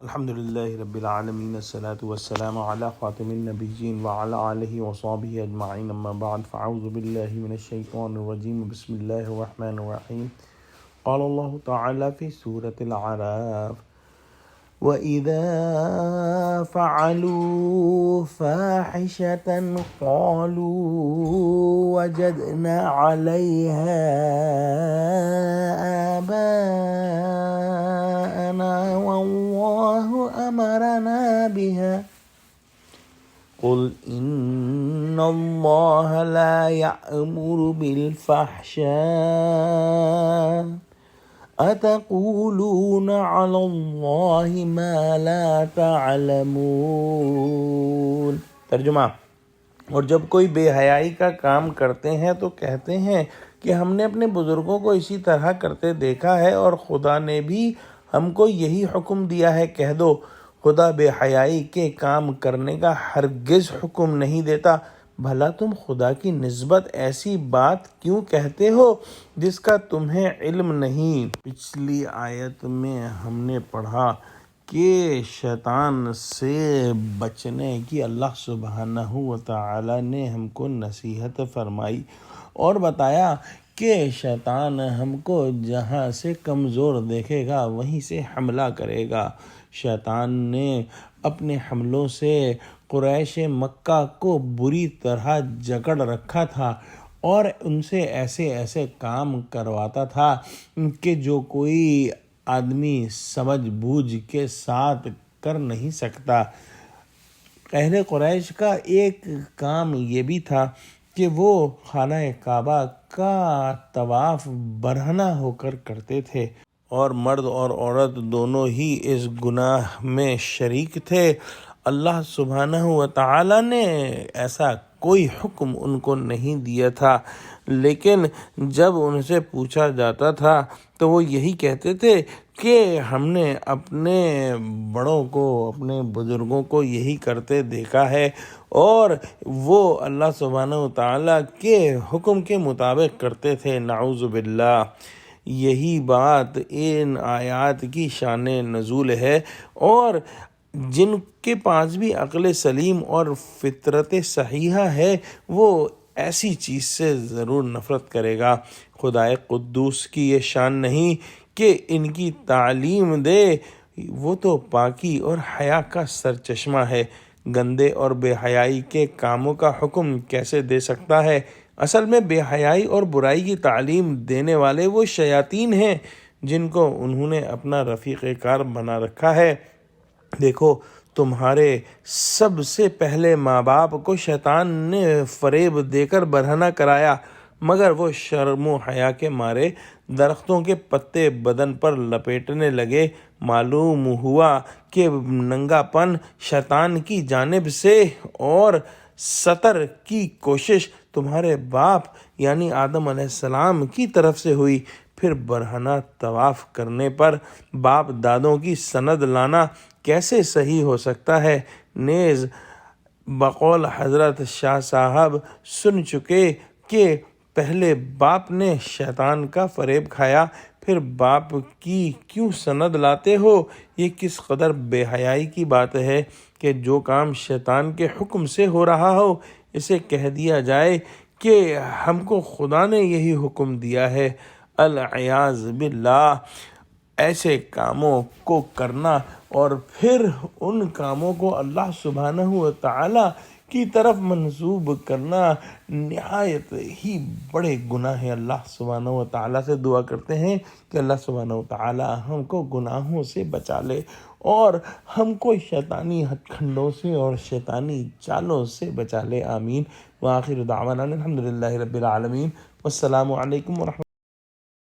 الحمد لله رب العالمين الصلاة والسلام على خاتم النبيين وعلى آله وصحبه أجمعين أما بعد فأعوذ بالله من الشيطان الرجيم بسم الله الرحمن الرحيم قال الله تعالى في سورة الأعراف وَإِذَا فَعَلُوا فَاحِشَةً قَالُوا وَجَدْنَا عَلَيْهَا آبَاءَنَا وَاللَّهُ أَمَرَنَا بِهَا قُلْ إِنَّ اللَّهَ لَا يَأْمُرُ بِالْفَحْشَاءِ أَتَقُولُونَ عَلَى اللَّهِ مَا لَا تَعْلَمُونَ۔ ترجمہ: اور جب کوئی بے حیائی کا کام کرتے ہیں تو کہتے ہیں کہ ہم نے اپنے بزرگوں کو اسی طرح کرتے دیکھا ہے اور خدا نے بھی ہم کو یہی حکم دیا ہے۔ کہہ دو، خدا بے حیائی کے کام کرنے کا ہرگز حکم نہیں دیتا۔ بھلا تم خدا کی نسبت ایسی بات کیوں کہتے ہو جس کا تمہیں علم نہیں؟ پچھلی آیت میں ہم نے پڑھا کہ شیطان سے بچنے کی اللہ سبحانہ و تعالی نے ہم کو نصیحت فرمائی اور بتایا کہ شیطان ہم کو جہاں سے کمزور دیکھے گا وہیں سے حملہ کرے گا۔ شیطان نے اپنے حملوں سے قریش مکہ کو بری طرح جکڑ رکھا تھا اور ان سے ایسے کام کرواتا تھا کہ جو کوئی آدمی سمجھ بوجھ کے ساتھ کر نہیں سکتا۔ اہل قریش کا ایک کام یہ بھی تھا کہ وہ خانہ کعبہ کا طواف برہنہ ہو کر کرتے تھے اور مرد اور عورت دونوں ہی اس گناہ میں شریک تھے۔ اللہ سبحانہ و تعالی نے ایسا کوئی حکم ان کو نہیں دیا تھا، لیکن جب ان سے پوچھا جاتا تھا تو وہ یہی کہتے تھے کہ ہم نے اپنے بڑوں کو، اپنے بزرگوں کو یہی کرتے دیکھا ہے، اور وہ اللہ سبحانہ و تعالی کے حکم کے مطابق کرتے تھے۔ نعوذ باللہ۔ یہی بات ان آیات کی شان نزول ہے، اور جن کے پاس بھی عقل سلیم اور فطرت صحیحہ ہے وہ ایسی چیز سے ضرور نفرت کرے گا۔ خدائے قدوس کی یہ شان نہیں کہ ان کی تعلیم دے، وہ تو پاکی اور حیا کا سرچشمہ ہے۔ گندے اور بے حیائی کے کاموں کا حکم کیسے دے سکتا ہے؟ اصل میں بے حیائی اور برائی کی تعلیم دینے والے وہ شیاطین ہیں جن کو انہوں نے اپنا رفیق کار بنا رکھا ہے۔ دیکھو، تمہارے سب سے پہلے ماں باپ کو شیطان نے فریب دے کر برہنہ کرایا، مگر وہ شرم و حیا کے مارے درختوں کے پتے بدن پر لپیٹنے لگے۔ معلوم ہوا کہ ننگا پن شیطان کی جانب سے اور ستر کی کوشش تمہارے باپ یعنی آدم علیہ السلام کی طرف سے ہوئی۔ پھر برہنہ طواف کرنے پر باپ دادوں کی سند لانا کیسے صحیح ہو سکتا ہے؟ نیز بقول حضرت شاہ صاحب سن چکے کہ پہلے باپ نے شیطان کا فریب کھایا، پھر باپ کی کیوں سند لاتے ہو؟ یہ کس قدر بے حیائی کی بات ہے کہ جو کام شیطان کے حکم سے ہو رہا ہو اسے کہہ دیا جائے کہ ہم کو خدا نے یہی حکم دیا ہے۔ العیاذ باللہ۔ ایسے کاموں کو کرنا اور پھر ان کاموں کو اللہ سبحانہ و تعالی کی طرف منسوب کرنا نہایت ہی بڑے گناہ ہیں۔ اللہ سبحانہ و تعالی سے دعا کرتے ہیں کہ اللہ سبحانہ و تعالی ہم کو گناہوں سے بچا لے اور ہم کو شیطانی ہتھ کنڈوں سے اور شیطانی چالوں سے بچا لے۔ آمین۔ وآخر دعوانا الحمد للہ رب العالمین۔ والسلام علیکم ورحمۃ